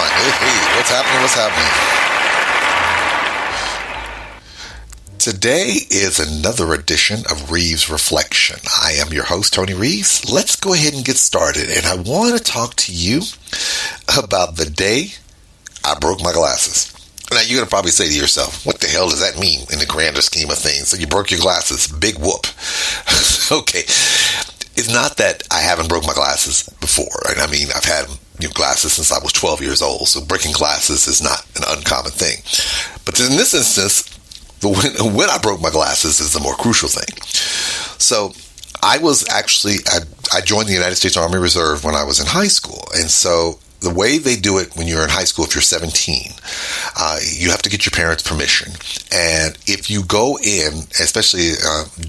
on. Hey, what's happening? What's happening? Today is another edition of Reeves Reflection. I am your host, Tony Reeves. Let's go ahead and get started. And I want to talk to you about the day I broke my glasses. Now, you're going to probably say to yourself, what the hell does that mean in the grander scheme of things? So you broke your glasses. Big whoop. Okay. It's not that I haven't broke my glasses before. Right? I mean, I've had glasses since I was 12 years old. So breaking glasses is not an uncommon thing. But in this instance, when I broke my glasses is the more crucial thing. So I joined the United States Army Reserve when I was in high school. And so the way they do it when you're in high school, if you're 17, you have to get your parents' permission. And if you go in, especially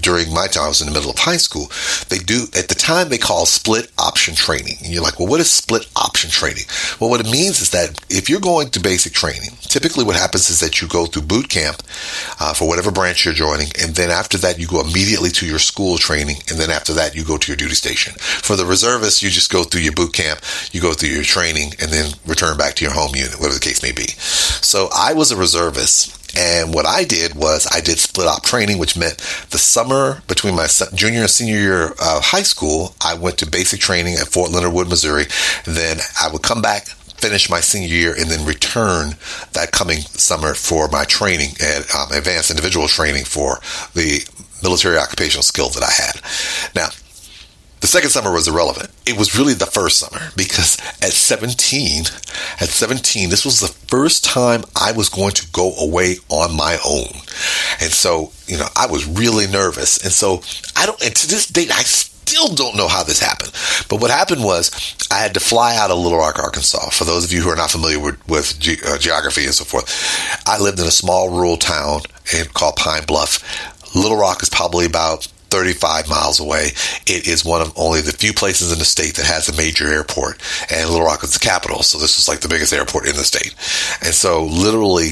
during my time, I was in the middle of high school, they do, at the time they call split option training. And you're like, well, what is split option training? Well, what it means is that if you're going to basic training, typically what happens is that you go through boot camp for whatever branch you're joining. And then after that, you go immediately to your school training. And then after that, you go to your duty station. For the reservists, you just go through your boot camp, you go through your training, and then return back to your home unit, whatever the case may be. So I was a reservist, and what I did was I did split op training, which meant the summer between my junior and senior year of high school, I went to basic training at Fort Leonard Wood, Missouri. Then I would come back, finish my senior year, and then return that coming summer for my training at advanced individual training for the military occupational skill that I had. Now, the second summer was irrelevant. It was really the first summer because at 17, this was the first time I was going to go away on my own. And so, I was really nervous. And so and to this date, I still don't know how this happened. But what happened was I had to fly out of Little Rock, Arkansas. For those of you who are not familiar with geography and so forth, I lived in a small rural town called Pine Bluff. Little Rock is probably about 35 miles away. It is one of only the few places in the state that has a major airport, and Little Rock is the capital, so this was like the biggest airport in the state. And so literally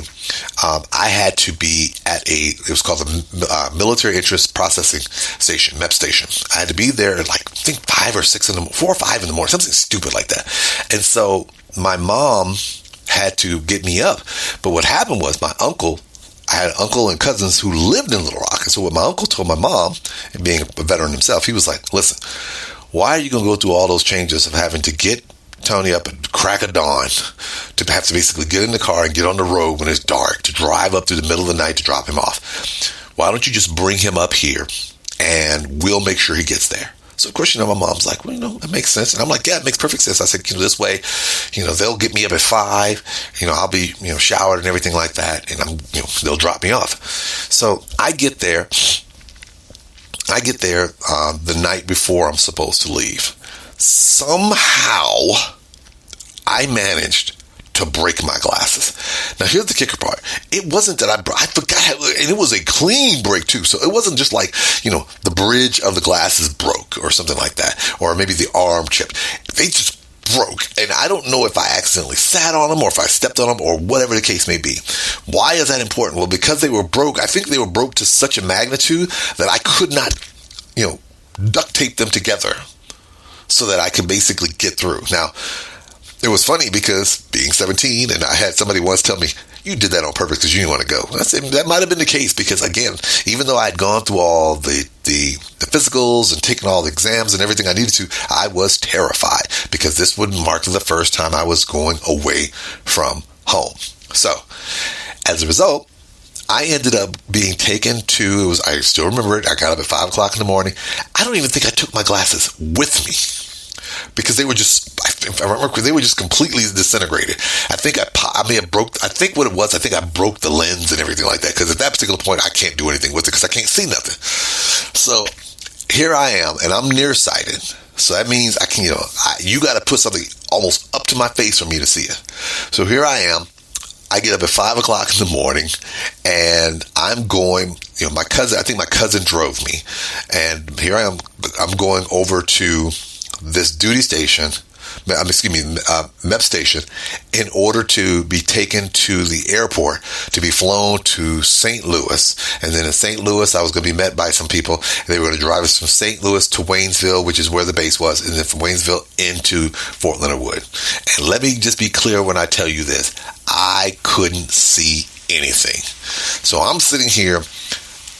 I had to be at it was called the Military Interest Processing Station, MEP station. I had to be there at I think 4 or 5 in the morning, something stupid like that. And so my mom had to get me up, but what happened was I had an uncle and cousins who lived in Little Rock. And so what my uncle told my mom, and being a veteran himself, he was like, listen, why are you going to go through all those changes of having to get Tony up at crack of dawn to have to basically get in the car and get on the road when it's dark to drive up through the middle of the night to drop him off? Why don't you just bring him up here and we'll make sure he gets there? So, of course, my mom's like, well, that makes sense. And I'm like, yeah, it makes perfect sense. I said, this way, they'll get me up at 5, I'll be, showered and everything like that. And they'll drop me off. So I get there the night before I'm supposed to leave. Somehow I managed to break my glasses. Now, here's the kicker part. It wasn't that I forgot, and it was a clean break too. So it wasn't just like, the bridge of the glasses broke or something like that, or maybe the arm chipped. They just broke, and I don't know if I accidentally sat on them or if I stepped on them or whatever the case may be. Why is that important? Well, because they were broke. I think they were broke to such a magnitude that I could not, duct tape them together so that I could basically get through. Now, it was funny because being 17, and I had somebody once tell me, you did that on purpose because you didn't want to go. I said, that might have been the case because, again, even though I had gone through all the physicals and taken all the exams and everything I needed to, I was terrified because this would mark the first time I was going away from home. So, as a result, I ended up being taken to, I still remember it, I got up at 5 o'clock in the morning. I don't even think I took my glasses with me, because they were just, if I remember, they were just completely disintegrated. I think what it was, I think I broke the lens and everything like that, because at that particular point, I can't do anything with it because I can't see nothing. So here I am, and I'm nearsighted. So that means I can, you got to put something almost up to my face for me to see it. So here I am. I get up at 5 o'clock in the morning, and I'm going, I think my cousin drove me, and here I am, I'm going over to this duty station MEP station, in order to be taken to the airport to be flown to St. Louis. And then in St. Louis, I was going to be met by some people. They were going to drive us from St. Louis to Waynesville, which is where the base was, and then from Waynesville into Fort Leonard Wood. And let me just be clear when I tell you this. I couldn't see anything. So I'm sitting here.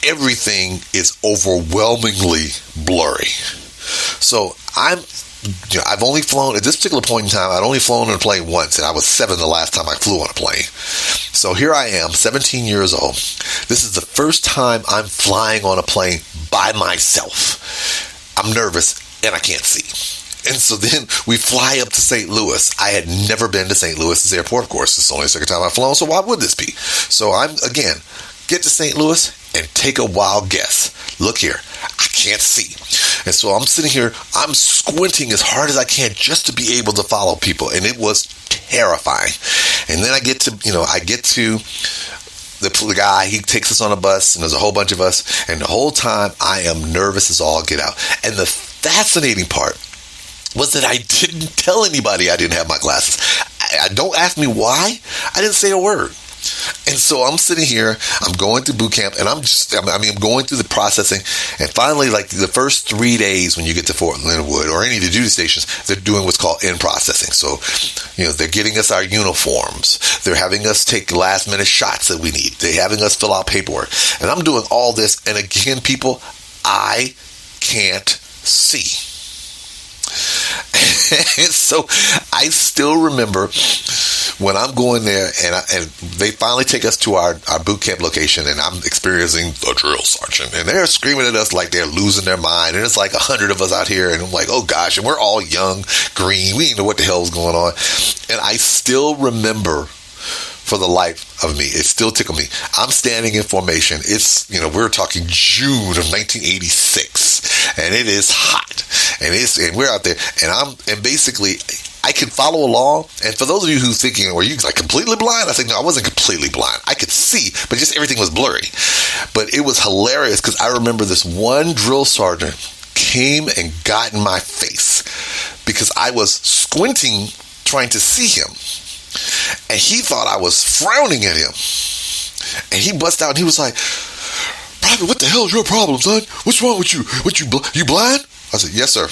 Everything is overwhelmingly blurry. So I've only flown, at this particular point in time, I'd only flown on a plane once, and I was 7 the last time I flew on a plane. So here I am, 17 years old. This is the first time I'm flying on a plane by myself. I'm nervous, and I can't see. And so then we fly up to St. Louis. I had never been to St. Louis's airport, of course. It's only the second time I've flown, so why would this be? So get to St. Louis and take a wild guess. Look here, I can't see. And so I'm sitting here, I'm squinting as hard as I can just to be able to follow people. And it was terrifying. And then I get to the guy, he takes us on a bus, and there's a whole bunch of us. And the whole time I am nervous as all get out. And the fascinating part was that I didn't tell anybody I didn't have my glasses. Don't ask me why. I didn't say a word. And so I'm sitting here, I'm going through boot camp, and I'm going through the processing. And finally, like the first 3 days when you get to Fort Leonard Wood or any of the duty stations, they're doing what's called in-processing. So, they're getting us our uniforms. They're having us take last-minute shots that we need. They're having us fill out paperwork. And I'm doing all this. And again, people, I can't see. And so I still remember when I'm going there, and they finally take us to our boot camp location, and I'm experiencing the drill sergeant, and they're screaming at us like they're losing their mind, and it's like 100 of us out here, and I'm like, oh gosh, and we're all young, green, we didn't know what the hell was going on. And I still remember, for the life of me, it still tickled me. I'm standing in formation. It's, we're talking June of 1986, and it is hot, and we're out there, and basically I can follow along. And for those of you who thinking, were you like completely blind? I think, no, I wasn't completely blind. I could see, but just everything was blurry. But it was hilarious because I remember this one drill sergeant came and got in my face because I was squinting trying to see him. And he thought I was frowning at him. And he bust out and he was like, "Private, what the hell is your problem, son? What's wrong with you? You blind?" I said, "Yes, sir."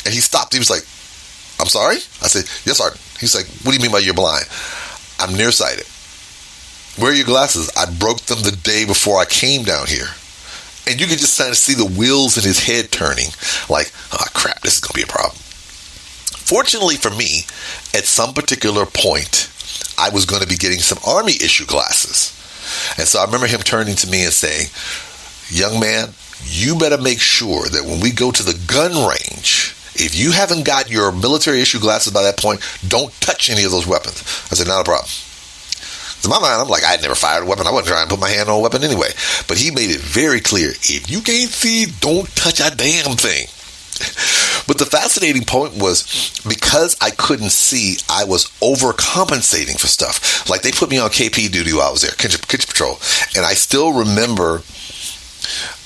And he stopped. He was like, "I'm sorry?" I said, "Yes, sir." He's like, "What do you mean by you're blind?" "I'm nearsighted." "Where are your glasses?" "I broke them the day before I came down here." And you could just kind of see the wheels in his head turning like, oh crap, this is going to be a problem. Fortunately for me, at some particular point, I was going to be getting some Army issue glasses. And so I remember him turning to me and saying, "Young man, you better make sure that when we go to the gun range, if you haven't got your military issue glasses by that point, don't touch any of those weapons." I said, "Not a problem." In my mind, I'm like, I had never fired a weapon. I wasn't trying to put my hand on a weapon anyway. But he made it very clear, if you can't see, don't touch a damn thing. But the fascinating point was, because I couldn't see, I was overcompensating for stuff. Like, they put me on KP duty while I was there, kitchen patrol. And I still remember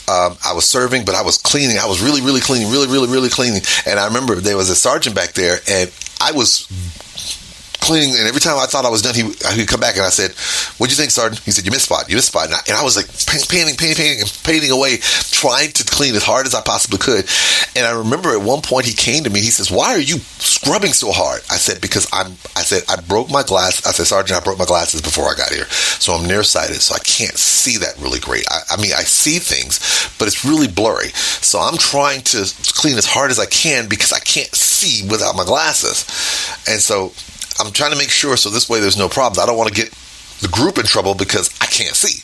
I was serving, but I was cleaning. I was really, really cleaning, really cleaning. And I remember there was a sergeant back there, and I was cleaning, and every time I thought I was done, he'd come back, and I said, "What'd you think, Sergeant?" He said, "You missed spot. And I was like painting away, trying to clean as hard as I possibly could. And I remember at one point he came to me, he says, "Why are you scrubbing so hard?" I said, "Because I broke my glass." I said, "Sergeant, I broke my glasses before I got here. So I'm nearsighted, so I can't see that really great. I mean, I see things, but it's really blurry. So I'm trying to clean as hard as I can because I can't see without my glasses. And so I'm trying to make sure so this way there's no problems. I don't want to get the group in trouble because I can't see."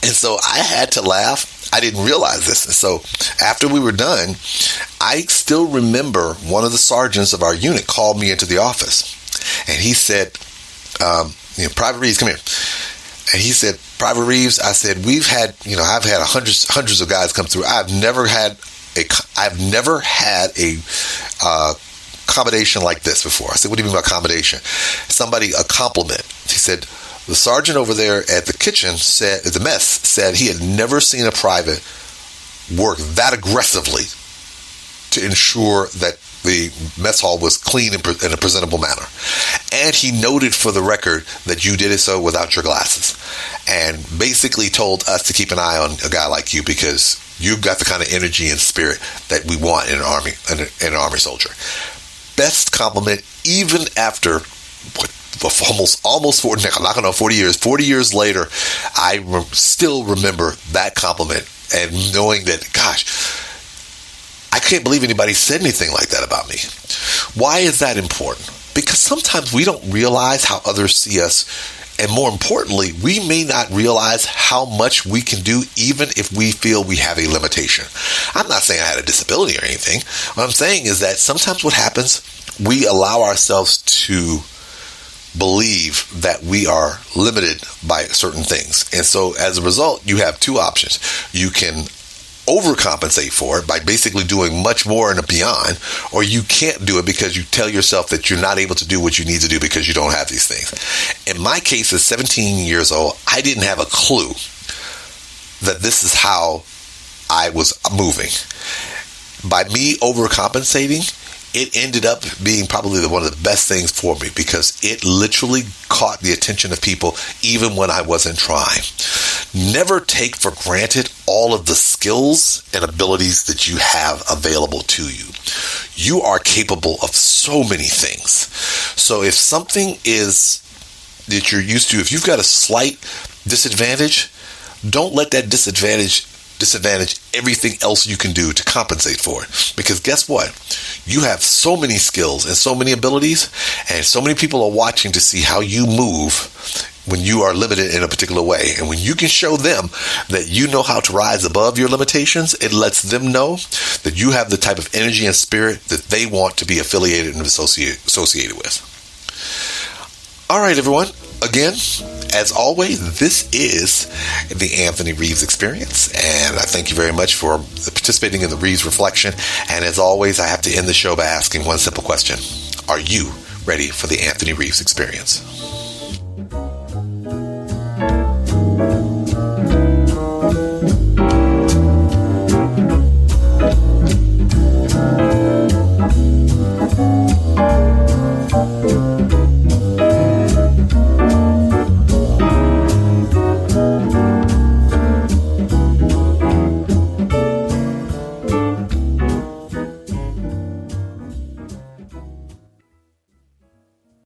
And so I had to laugh. I didn't realize this. And so after we were done, I still remember one of the sergeants of our unit called me into the office. And he said, "Private Reeves, come here." And he said, "Private Reeves," I said, I've had hundreds of guys come through. I've never had a accommodation like this before. I said, "What do you mean by accommodation?" A compliment. He said, "The sergeant over there at the kitchen at the mess said he had never seen a private work that aggressively to ensure that the mess hall was clean in a presentable manner. And he noted for the record that you did it so without your glasses, and basically told us to keep an eye on a guy like you because you've got the kind of energy and spirit that we want in an army soldier. Best compliment, even after almost 40, I'm not going to know, 40 years. 40 years later, I still remember that compliment and knowing that, gosh, I can't believe anybody said anything like that about me. Why is that important? Because sometimes we don't realize how others see us, and more importantly, we may not realize how much we can do even if we feel we have a limitation. I'm not saying I had a disability or anything. What I'm saying is that sometimes what happens, we allow ourselves to believe that we are limited by certain things. And so as a result, you have two options. You can overcompensate for it by basically doing much more and beyond, or you can't do it because you tell yourself that you're not able to do what you need to do because you don't have these things. In my case, at 17 years old, I didn't have a clue that this is how I was moving. By me overcompensating, it ended up being probably one of the best things for me because it literally caught the attention of people even when I wasn't trying. Never take for granted all of the skills and abilities that you have available to you. You are capable of so many things. So if something is that you're used to, if you've got a slight disadvantage, don't let that disadvantage everything else you can do to compensate for it. Because guess what? You have so many skills and so many abilities, and so many people are watching to see how you move when you are limited in a particular way. And when you can show them that you know how to rise above your limitations, it lets them know that you have the type of energy and spirit that they want to be affiliated and associated with. All right, everyone. Again, as always, this is the Anthony Reeves Experience, and I thank you very much for participating in the Reeves Reflection. And as always, I have to end the show by asking one simple question. Are you ready for the Anthony Reeves Experience?